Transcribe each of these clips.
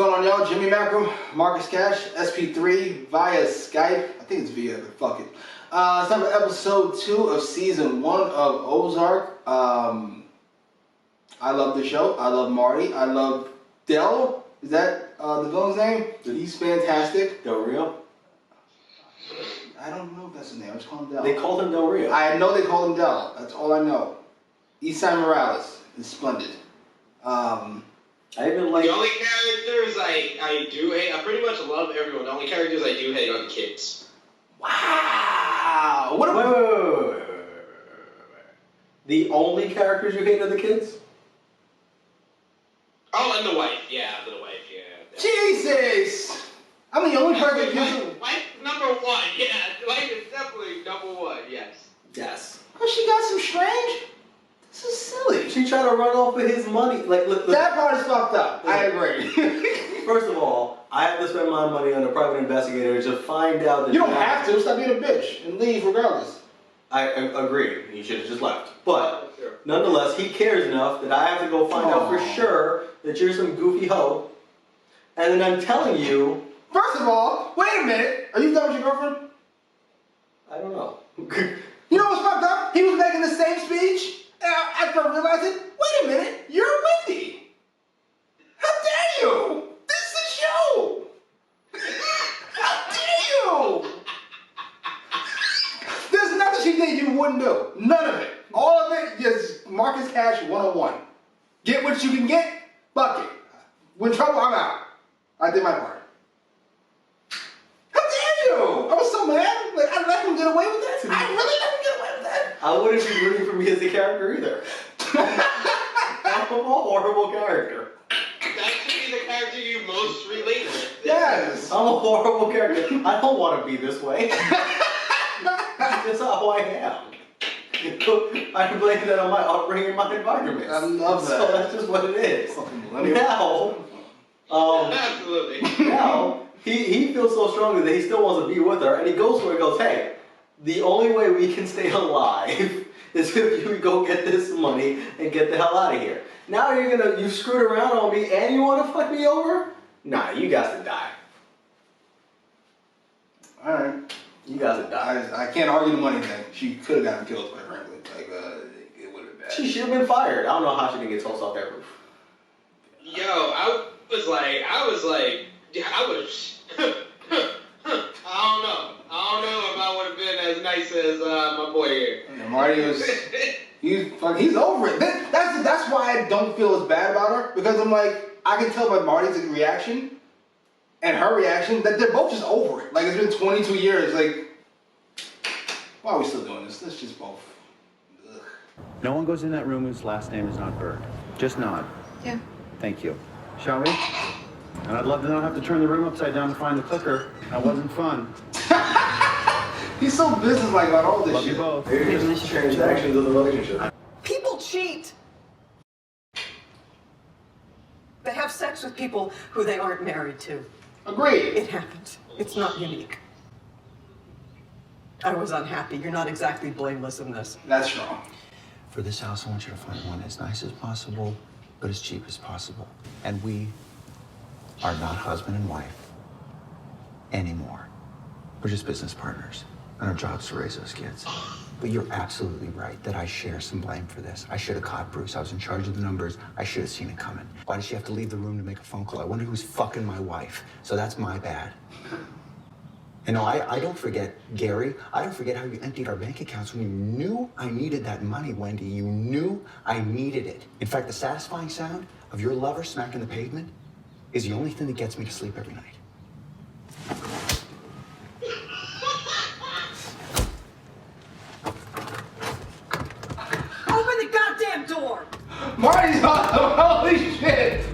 going on, y'all? Jimmy Macro, Marcus Cash, SP3 via Skype. I think it's via, but fuck it. It's time for episode 2 of season 1 of Ozark. I love the show. I love Marty. I love Del. Is that the villain's name? He's fantastic. Del Rio? I don't know if that's his name. I just call him Del. They called him Del Rio. I know they called him Del. That's all I know. Eastside Morales is splendid. I even like... The only characters I do hate, I pretty much love everyone. The only characters I do hate are the kids. Wow! What Wait. The only characters you hate are the kids? Oh, and the wife. Yeah, the wife, yeah. Jesus! I'm the only person that Wife number 1, yeah. Wife is definitely number 1, yes. Yes. Oh, she got some strange? This is silly. She tried to run off with his money. Like, look. That part is fucked up. I agree. First of all, I have to spend my money on a private investigator to find out that... You don't have to. Stop being a bitch and leave regardless. I agree. He should have just left. But, nonetheless, he cares enough that I have to go find out for sure that you're some goofy hoe. And then I'm telling you... First of all, wait a minute. Are you done with your girlfriend? I don't know. You know what's fucked up? He was making the same speech after realizing, wait a minute, you're Wendy. How dare you? This is a show. How dare you? There's nothing she did you wouldn't do. None of it. All of it is Marcus Cash 101. Get what you can get, fuck it. When trouble, I'm out. I did my part. How dare you? I was so mad. Like, I let him get away with that. I really let him get away with that. I wouldn't be rooting for me as a character either. I'm a horrible character. That should be the character you most relate with. Yes. I'm a horrible character. I don't want to be this way. That's how I am. I blame that on my upbringing and my environment. I love that. So that's just what it is. Now, Absolutely. now he feels so strongly that he still wants to be with her, and he goes to her and goes, hey, the only way we can stay alive is if you go get this money and get the hell out of here. Now you screwed around on me and you want to fuck me over? Nah, you guys to die. Alright. You guys would die. I can't argue the money thing. She could have gotten killed, quite frankly. Like, it would have been bad. She should have been fired. I don't know how she didn't get tossed off that roof. Yo, I was like, I don't know if I would have been as nice as my boy here. Yeah, Marty was, he's over it. That's why I don't feel as bad about her, because I'm like, I can tell by Marty's reaction and her reaction that they're both just over it. Like, it's been 22 years. Like, why are we still doing this? Let's just both. Ugh. No one goes in that room whose last name is not Bird. Just nod. Yeah. Thank you. Shall we? And I'd love to not have to turn the room upside down to find the clicker. That wasn't fun. He's so businesslike about all this Love shit. you both. Maybe just transactions of the relationship. People cheat. They have sex with people who they aren't married to. Agreed. It happens. It's not unique. I was unhappy. You're not exactly blameless in this. That's strong. For this house, I want you to find one as nice as possible, but as cheap as possible. And we are not husband and wife anymore. We're just business partners, and our job's to raise those kids. But you're absolutely right that I share some blame for this. I should have caught Bruce. I was in charge of the numbers. I should have seen it coming. Why did she have to leave the room to make a phone call? I wonder who's fucking my wife. So that's my bad. You know, I don't forget, Gary, I don't forget how you emptied our bank accounts when you knew I needed that money, Wendy. You knew I needed it. In fact, the satisfying sound of your lover smacking the pavement is the only thing that gets me to sleep every night. Open the goddamn door! Marty's awesome. Holy shit.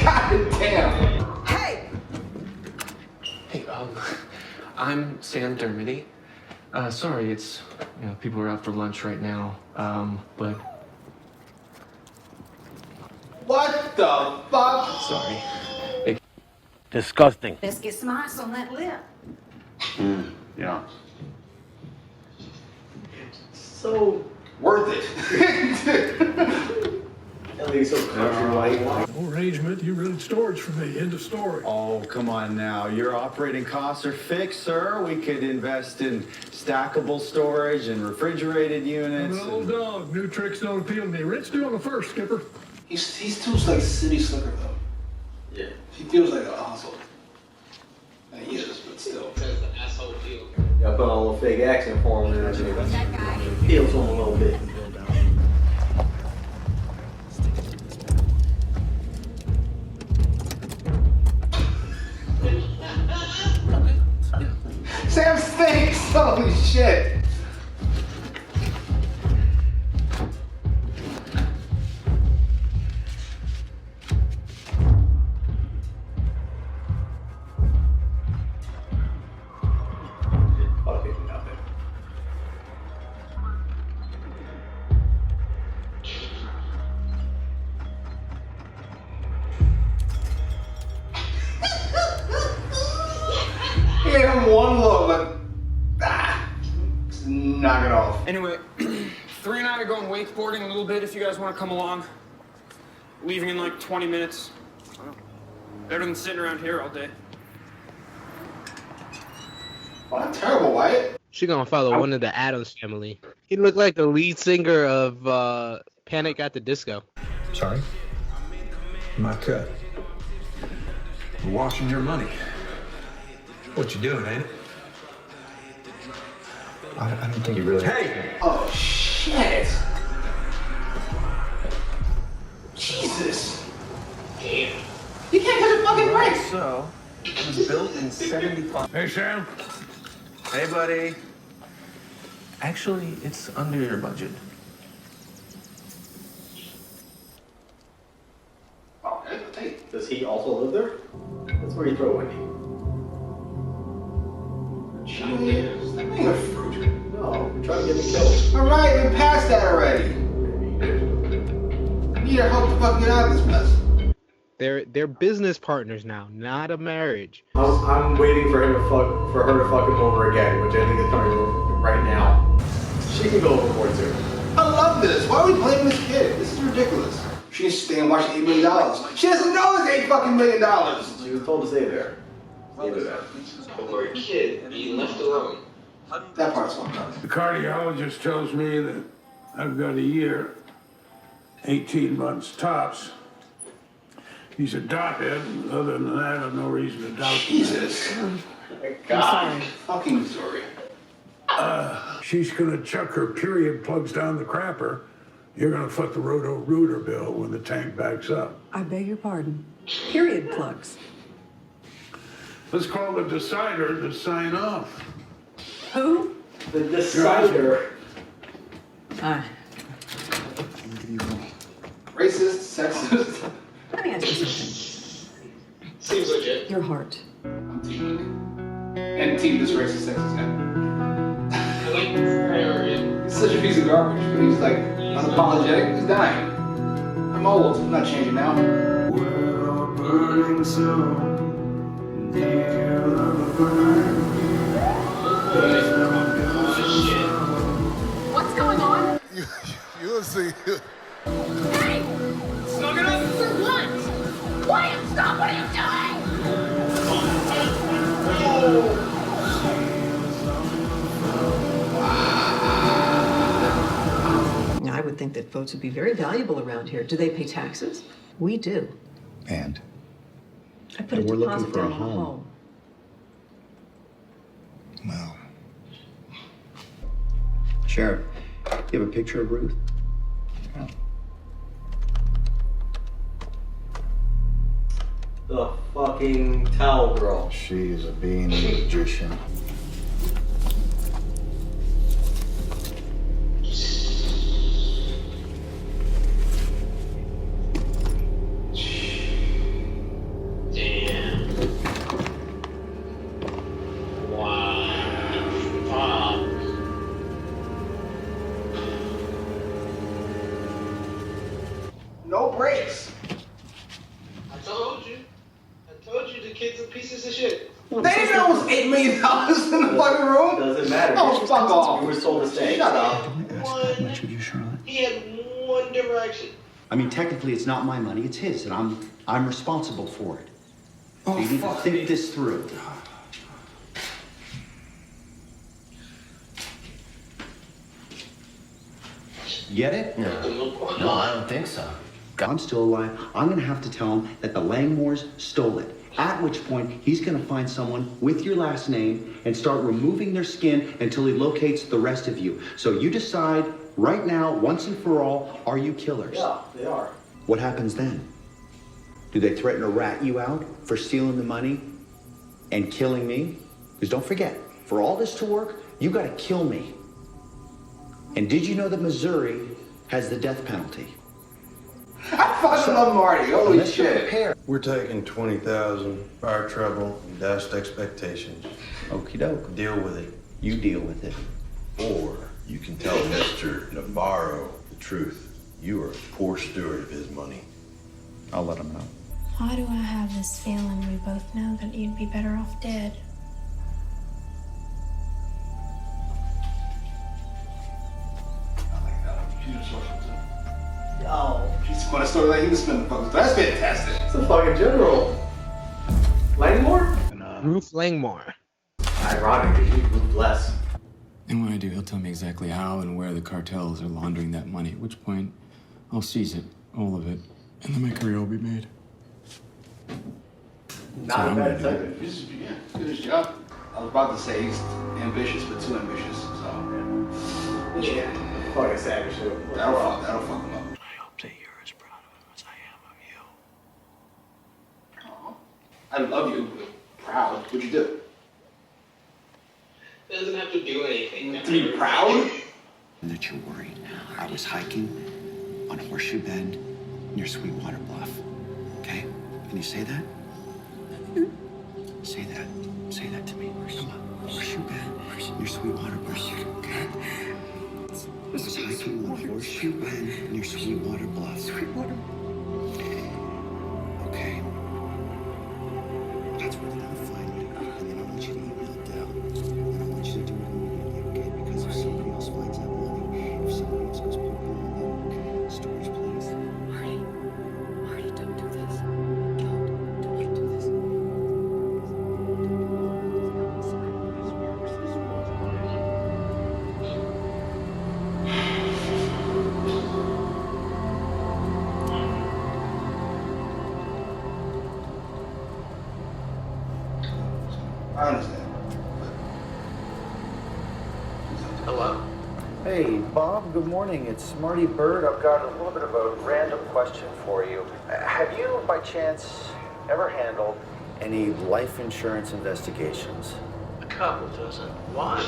God damn. Hey! Hey, I'm Sam Dermody. Sorry, it's, people are out for lunch right now, but... What the fuck? Sorry. Disgusting. Let's get smarts on that lip. Yeah. So Worth it. think he's so country white. No arrangement, you rented storage for me, end of story. Oh, come on now. Your operating costs are fixed, sir. We could invest in stackable storage and refrigerated units. I'm an old dog, new tricks don't appeal to me. Rent's due on the 1st, Skipper. He's too like city slicker though. Yeah. He feels like a hustle. And he is, but still. Says the asshole feel. Yeah, put on a little fake accent for him and everything. That guy. Appeal to him a little bit. Sam stinks! Holy shit! Fucking nothing. He gave him one look, like, just knock it off. Anyway, 3 and I are going wakeboarding a little bit if you guys want to come along. Leaving in like 20 minutes. Better than sitting around here all day. Oh, that's terrible, Wyatt. She gonna follow one of the Addams family. He looked like the lead singer of Panic at the Disco. Sorry? My cut. We're washing your money. What you doing, ain't it? I don't think you really... Hey! Oh, shit! Jesus! Damn. You can't catch a fucking break! So, it was built in 75... Hey, Sam. Hey, buddy. Actually, it's under your budget. Oh, okay, I'll take it. Does he also live there? That's where you throw Wendy. Jeez, that ain't a fruit. No, we're trying to get me killed. Alright, we passed that already. We need your help to fucking get out of this mess. They're business partners now, not a marriage. I'm waiting for her to fuck him over again, which I think is coming right now. She can go overboard too. I love this. Why are we blaming this kid? This is ridiculous. She needs to stay and watch $8 million. She doesn't know it's $8 fucking million. She was told to stay there. Stay there. Poor kid being left alone. That part's fucked up. The cardiologist tells me that I've got a year, 18 months tops. He's a dothead. Other than that, I have no reason to doubt him. Jesus. God. Fucking Missouri. She's gonna chuck her period plugs down the crapper. You're gonna foot the roto-rooter bill when the tank backs up. I beg your pardon. Period plugs. Let's call the decider to sign off. Who? The decider. Racist, sexist. Let me ask you something. Seems legit. Your heart. I'm team and team this racist, sexist guy. I like the priority. He's such a piece of garbage, but he's like unapologetic. He's dying. I'm old. I'm not changing now. Well, burning so near the burn. What's going on? You'll see. Hey! Snug it up! For what? Wyatt, stop! What are you doing? I would think that votes would be very valuable around here. Do they pay taxes? We do. And? I put a We're looking deposit for a down on a home. home. Well... Sheriff, you have a picture of Ruth? Yeah. The fucking towel girl. She is a being and a magician. Damn. Wow. Fuck. No breaks. I told you. The kid's a pieces of shit. They didn't know it was $8 million in the fucking room. Doesn't matter. Oh, fuck off. You were told to stay. Shut up. Ask how much of you, Charlotte? He had one direction. I mean, technically, it's not my money, it's his, and I'm responsible for it. So you need to think this through. Get it? No, I don't think so. I'm still alive. I'm gonna have to tell him that the Langmores stole it. At which point, he's gonna find someone with your last name and start removing their skin until he locates the rest of you. So you decide right now, once and for all, are you killers? Yeah, they are. What happens then? Do they threaten to rat you out for stealing the money and killing me? Because don't forget, for all this to work, you gotta kill me. And did you know that Missouri has the death penalty? I fucking love Marty. Holy Unless you're shit. prepared. We're taking 20,000, fire trouble, and dashed expectations. Okie doke. Deal with it. You deal with it. Or you can tell Mr. Navarro the truth. You are a poor steward of his money. I'll let him know. Why do I have this feeling we both know that you'd be better off dead? Oh, She's spun a story like he was spinning fucking. That's fantastic. it's a fucking general. Langmore? Ruth Langmore. Ironic, because you moved less. And when I do, he'll tell me exactly how and where the cartels are laundering that money, at which point I'll seize it, all of it, and then my career will be made. Not a bad segment. Yeah, good his job. I was about to say he's ambitious, but too ambitious. So Yeah. Fucking savage shit. that'll fuck him up. I hope that you're as proud of him as I am of you. I love you. Proud. What'd you do? It doesn't have to do anything. To be proud? That you're worried. I was hiking on Horseshoe Bend near Sweetwater Bluff. Okay? Can you say that? Say that. Say that to me. Come on. Horseshoe Bend near Sweetwater Bluff. Okay? I was hiking on Horseshoe Bend near Sweetwater Bluff. Sweetwater. Okay. That's where they're gonna find me. And then I want you to email it down. And I want you to do it immediately, okay? Because if somebody else finds that money, if somebody else goes poking around that storage place. Marty, don't do this. Don't you do this. I understand. Hello? Hey, Bob, good morning. It's Marty Bird. I've got a little bit of a random question for you. Have you, by chance, ever handled any life insurance investigations? A couple dozen. Why?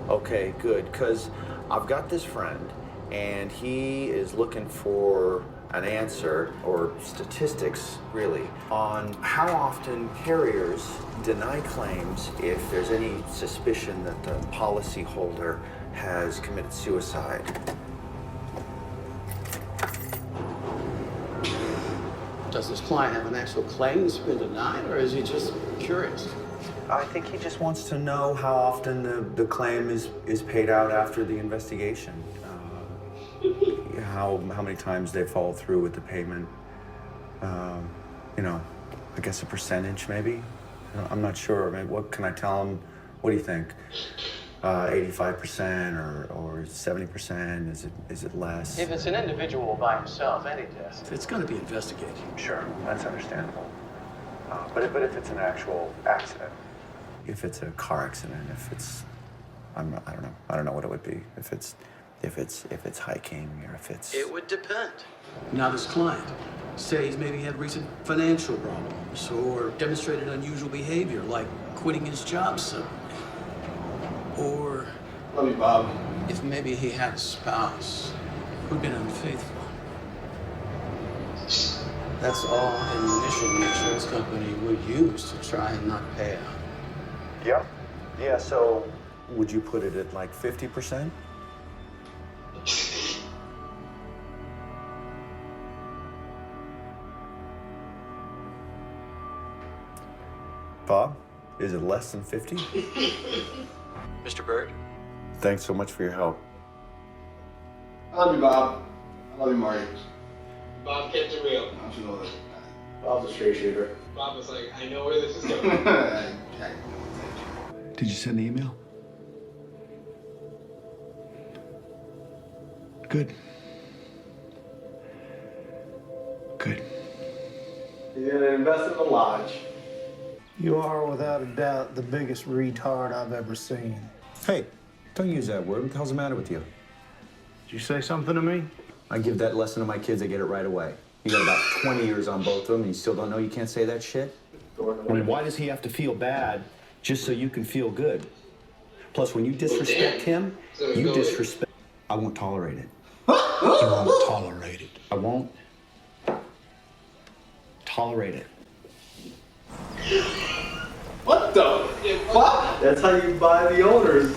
Okay, good, because I've got this friend, and he is looking for an answer, or statistics, really, on how often carriers deny claims if there's any suspicion that the policyholder has committed suicide. Does this client have an actual claim that's been denied, or is he just curious? I think he just wants to know how often the claim is paid out after the investigation. How many times they follow through with the payment. You know, I guess a percentage maybe. I'm not sure. Maybe, what can I tell him? What do you think? 85% or 70%? Is it less? If it's an individual by himself, any test, it's going to be investigated. Sure, that's understandable. But if it's an actual accident, if it's a car accident, if it's, I don't know what it would be. If it's hiking or if it's. It would depend. Now, this client, say he's maybe had recent financial problems or demonstrated unusual behavior, like quitting his job suddenly. Or Love you, Bob. if maybe he had a spouse who'd been unfaithful. That's all an initial insurance company would use to try and not pay out. Yep. Yeah, so would you put it at like 50%? Bob, is it less than 50? Mr. Bird? Thanks so much for your help. I love you, Bob. I love you, Marty. Bob kept it real. I should know that. Bob's a straight shooter. Bob was like, I know where this is going. Did you send the email? Good. Good. He's gonna invest in the lodge. You are, without a doubt, the biggest retard I've ever seen. Hey, don't use that word. What the hell's the matter with you? Did you say something to me? I give that lesson to my kids, they get it right away. You got about 20 years on both of them, and you still don't know you can't say that shit? I mean, why does he have to feel bad just so you can feel good? Plus, when you disrespect him, you disrespect... I won't tolerate it. You won't tolerate it. I won't tolerate it. What the fuck? That's how you buy the owners,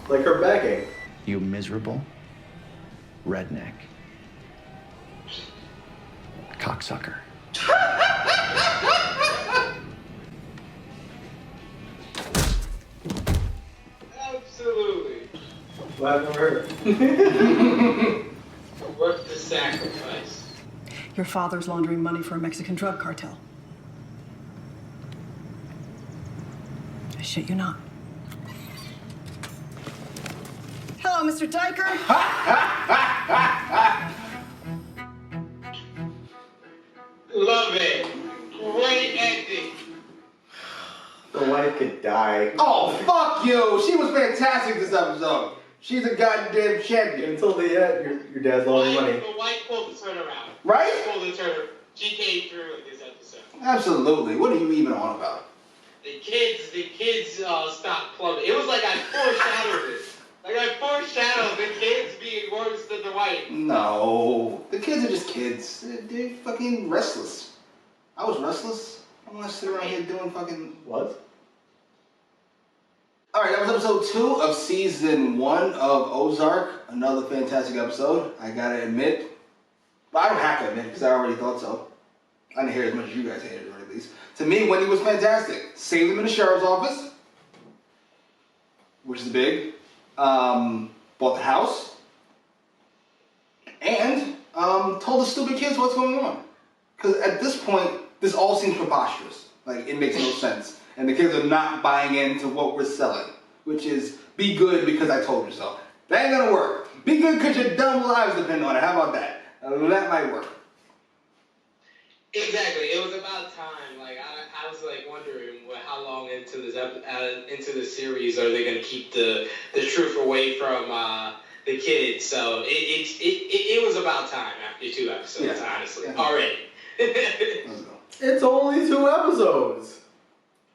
like her backing. You miserable redneck. Cocksucker. Absolutely. Well, I've never heard. Worth the sacrifice. Your father's laundering money for a Mexican drug cartel. I shit you not. Hello, Mr. Diker. Love it. Great ending. The wife could die. Oh, fuck you! She was fantastic this episode. She's a goddamn champion. Until the end, your dad's laundering money. The wife pulled the turnaround. Right? She pulled the turnaround. She came through in this episode. Absolutely. What are you even on about? The kids stopped plumbing. It was like I foreshadowed it. Like I foreshadowed the kids being worse than the wife. No. The kids are just kids. They're fucking restless. I was restless. I want to sit around here doing fucking... What? Alright, that was episode 2 of season 1 of Ozark. Another fantastic episode, I gotta admit. But I don't have to admit, because I already thought so. I didn't hear as much as you guys hated, or at least. To me, Wendy was fantastic. Saved them in the sheriff's office, which is big. Bought the house. And told the stupid kids what's going on. Because at this point, this all seems preposterous. Like, it makes no sense. And the kids are not buying into what we're selling, which is be good because I told you so. That ain't gonna work. Be good because your dumb lives depend on it. How about that? That might work. Exactly. It was about time. Like I was like wondering how long into this into the series are they gonna keep the truth away from the kids? So it was about time after 2 episodes, honestly. Yeah. Already. It's only 2 episodes.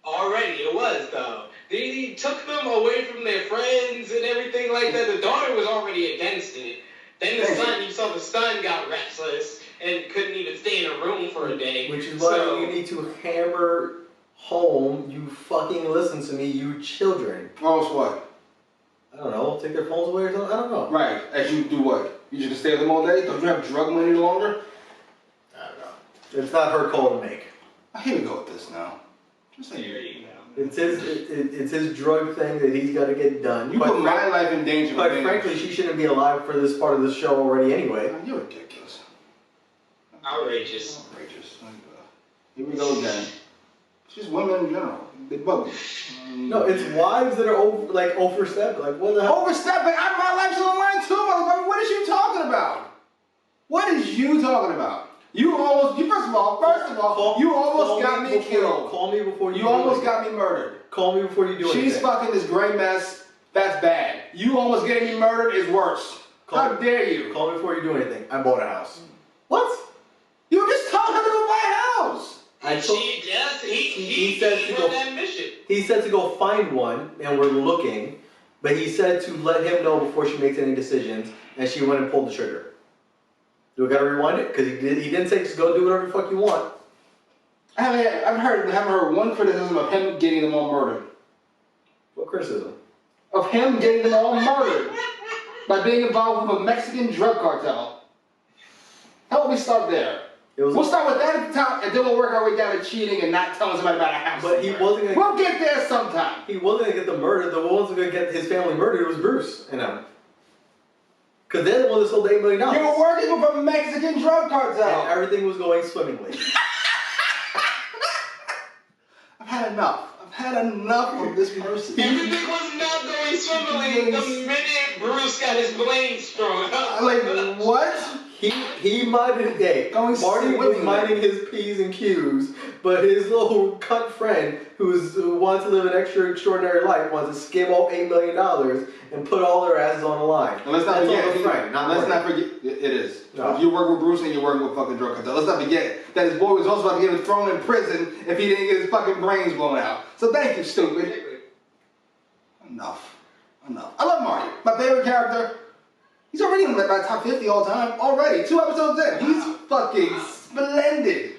Already, it was though. He took them away from their friends and everything like that. The daughter was already against it. Then the son, you saw the son got restless and couldn't even stay in a room for a day. Which is why you need to hammer home, you fucking listen to me, you children. Oh, it's what? I don't know, take their phones away or something? I don't know. Right, as you do what? You just gonna stay with them all day? Don't you have drug money any longer? I don't know. It's not her call to make. Here we go with this now. Just like it's his drug thing that he's got to get done. You put my life in danger. Quite frankly, she shouldn't be alive for this part of the show already anyway. You're ridiculous. Outrageous. Here we go again. It's just women in general. They bug me. No, it's wives that are overstepping. Like what the hell? Overstepping? My life's on the line too, motherfucker. What is you talking about? What is you talking about? You almost got me killed. Call me before you almost got me murdered. Call me before you do anything. She's fucking this gray mess. That's bad. You almost getting me murdered is worse. How dare you? Call me before you do anything. I bought a house. What? You just told her to go buy a house. He said to go that mission. He said to go find one, and we're looking. But he said to let him know before she makes any decisions, and she went and pulled the trigger. Do we gotta rewind it? Because he didn't say just go do whatever the fuck you want. I haven't heard one criticism of him getting them all murdered. What criticism? Of him getting them all murdered by being involved with a Mexican drug cartel. Help me start there. We'll start with that at the top, and then we'll work our way down to cheating and not telling somebody about a house. But he wasn't gonna. We'll get there sometime. He wasn't gonna get the murder. The one who was gonna get his family murdered was Bruce and him. Because they're the one that sold the $8 million. You were working with a Mexican drug cartel. And everything was going swimmingly. I've had enough. I've had enough of this mercy. Everything was not going swimmingly the minute Bruce got his blade thrown. Like, what? He minded Marty was minding his P's and Q's, but his little cunt friend who wants to live an extraordinary life wants to skim off $8 million and put all their asses on the line. And let's not That's forget, all the friend, let's not forget, it is. No. If you work with Bruce and you're working with fucking drug cartel, let's not forget that his boy was also about to get thrown in prison if he didn't get his fucking brains blown out. So thank you, stupid. Enough. I love Marty. My favorite character. He's already in my top 50 all time. Already. 2 episodes in. He's fucking splendid.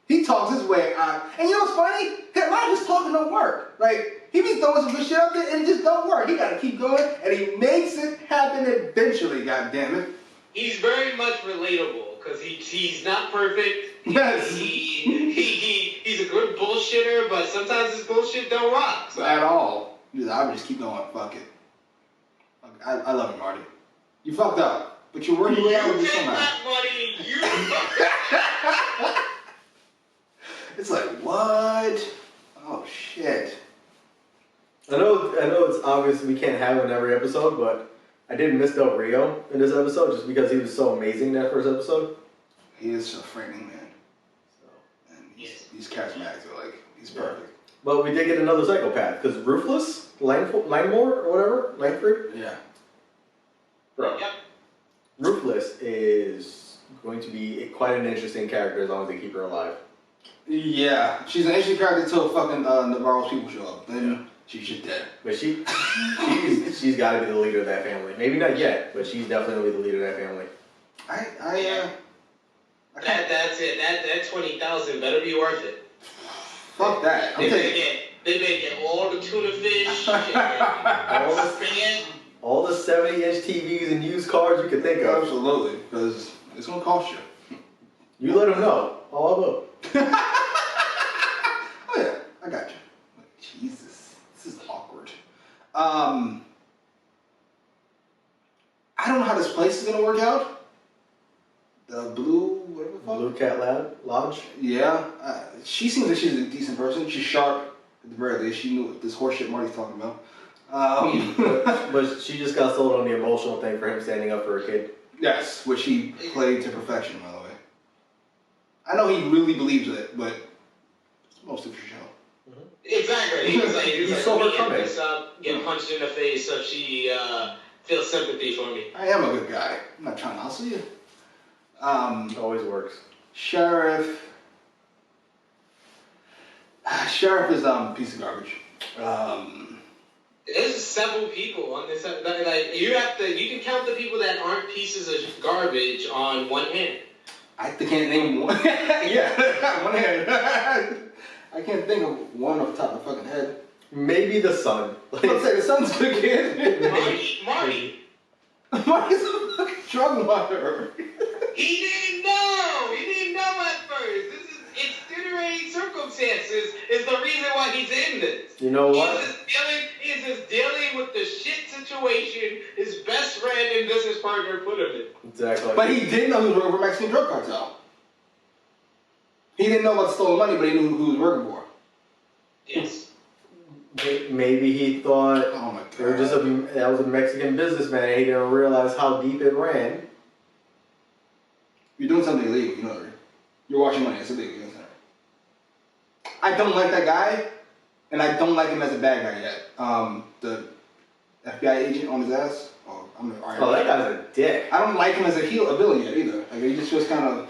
He talks his way out. And you know what's funny? A lot of his talking don't work. Like, he be throwing some good shit out there and it just don't work. He gotta keep going and he makes it happen eventually, goddammit. He's very much relatable because he's not perfect. Yes. He's a good bullshitter, but sometimes his bullshit don't rock. So. At all. I would just keep going. Fuck it. I love you, Marty. You fucked up, but you're working your way out with me somehow. You fucked up. It's like, what? Oh, shit. I know it's obvious we can't have him in every episode, but I did miss Del Rio in this episode just because he was so amazing in that first episode. He is a frightening man. And he's charismatic, so like, he's perfect. But we did get another psychopath, because Ruthless, Langmore, or whatever, Langford? Yeah. Bro. Yep. Ruthless is going to be quite an interesting character as long as they keep her alive. Yeah, she's an interesting character until fucking Navarro's people show up. Then she's just dead. But she's got to be the leader of that family. Maybe not yet, but she's definitely the leader of that family. That's it. That 20,000 better be worth it. Fuck that. They better get all the tuna fish, all the 70-inch TVs and used cars you could think of. Absolutely, because it's gonna cost you. You let them know. All of them. Oh yeah, I got you. Jesus, this is awkward. I don't know how this place is gonna work out. The whatever the fuck? Blue Cat Lodge? Yeah, she seems like she's a decent person. She's sharp, at the very least. She knew this horseshit Marty's talking about. But she just got sold on the emotional thing for him standing up for her kid. Yes, which he played to perfection, by the way. I know he really believes it, but it's mostly for show. Exactly. He was like, You saw her coming. Get punched in the face so she feels sympathy for me. I am a good guy. I'm not trying to hustle you. Always works. Sheriff is a piece of garbage. There's several people on this. Like you can count the people that aren't pieces of garbage on one hand. I can't name one. Yeah, one hand. I can't think of one off the top of my fucking head. Maybe the son. Let's say the son's a good kid. Marty. Marty's a fucking drug mother. He didn't know. He didn't know at first. It's extenuating circumstances is the reason why he's in this. You know what? He's just dealing with the shit situation his best friend and business partner put him in. Exactly. But he didn't know he was working for Mexican drug cartel. He didn't know about stolen money, but he knew who he was working for. Yes. Maybe he thought that was a Mexican businessman and he didn't realize how deep it ran. You're doing something illegal, you know that. You're washing money, it's illegal, you know that. I don't like that guy, and I don't like him as a bad guy yet. The FBI agent on his ass. That guy's a dick. I don't like him as a villain yet either. Like, he just feels kind of,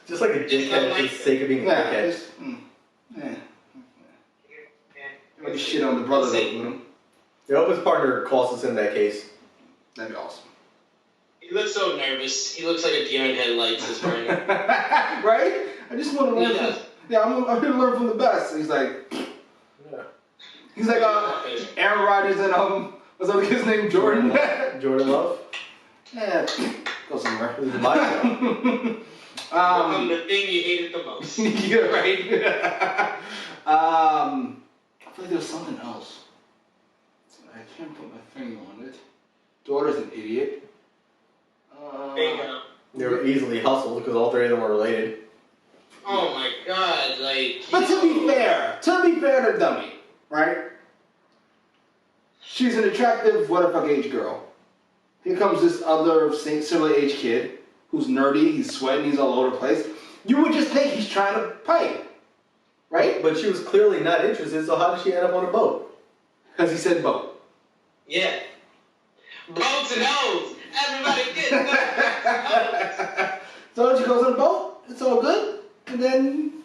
just like a dickhead for the sake of being a dickhead. Maybe shit on the brother that was with him. I hope his partner costs us in that case. That'd be awesome. He looks so nervous. He looks like a deer in headlights, his partner. Right? I just want to learn I'm here to learn from the best. And he's like, he's like Aaron Rodgers and what's the other kid's name? Jordan? Jordan Love? Yeah, go somewhere. This is my show. The thing you hated the most. You're right. I feel like there's something else. I can't put my finger on it. Daughter's an idiot. There you go. They were easily hustled because all three of them were related. Oh my god, like. But to be fair to Dummy, right? She's an attractive, what the fuck age girl. Here comes this other similar age kid who's nerdy, he's sweating, he's all over the place. You would just think he's trying to pipe, right? But she was clearly not interested, so how did she end up on a boat? Because he said boat. Yeah. Boats and O's. Everybody gets that. So she goes on the boat, it's all good, and then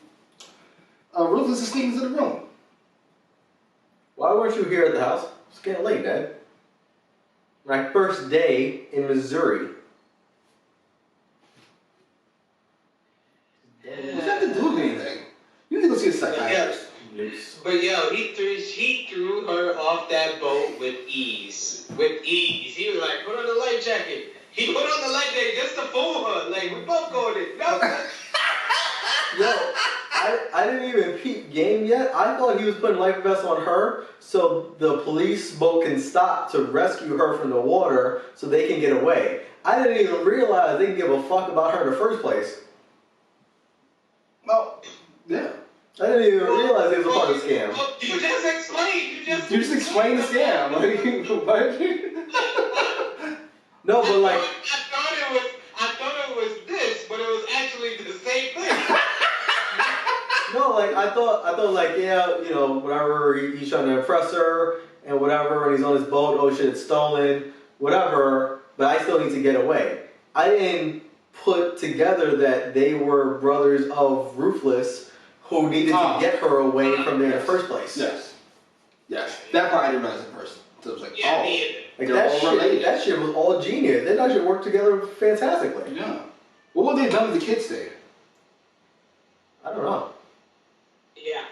Ruthless is sneaking into the room. Why weren't you here at the house? It's getting late, Dad. My first day in Missouri. What's that to do with anything? You need to go see a psychiatrist. But yo, he threw her off that boat with ease. With ease. He was like, put on the life jacket. He put on the life jacket just to fool her. Like, we both going in. No. Yo, I didn't even peep game yet. I thought he was putting life vests on her so the police boat can stop to rescue her from the water so they can get away. I didn't even realize they didn't give a fuck about her in the first place. Well, yeah. I didn't even realize it was a part of the scam. You just explained. You just explained the scam. Like, no, but like. I thought it was this, but it was actually the same thing. No, like I thought like, yeah, you know, whatever, he's trying to impress her and whatever, and he's on his boat, oh shit, it's stolen, whatever, but I still need to get away. I didn't put together that they were brothers of Ruthless who needed to get her away from there in the first place. Yes. Yes. That part I didn't realize at first. So it was like, yeah, like that shit was all genius. They actually worked together fantastically. Yeah. What would they have done if the kids stayed? I don't know. Yeah.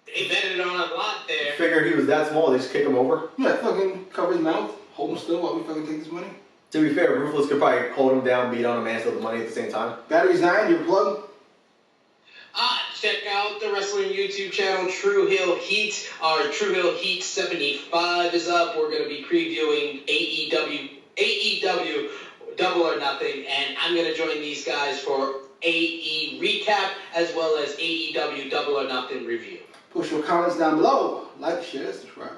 They betted on a lot there. Figured he was that small, they just kick him over. Yeah, fucking cover his mouth, hold him still while we fucking take this money. To be fair, Ruthless could probably hold him down, beat on him, and steal the money at the same time. Batteries 9, your plug? Check out the wrestling YouTube channel, True Hill Heat. Our True Hill Heat 75 is up. We're going to be previewing AEW Double or Nothing, and I'm going to join these guys for AE recap as well as AEW Double or Nothing review. Post your comments down below. Like, share, subscribe.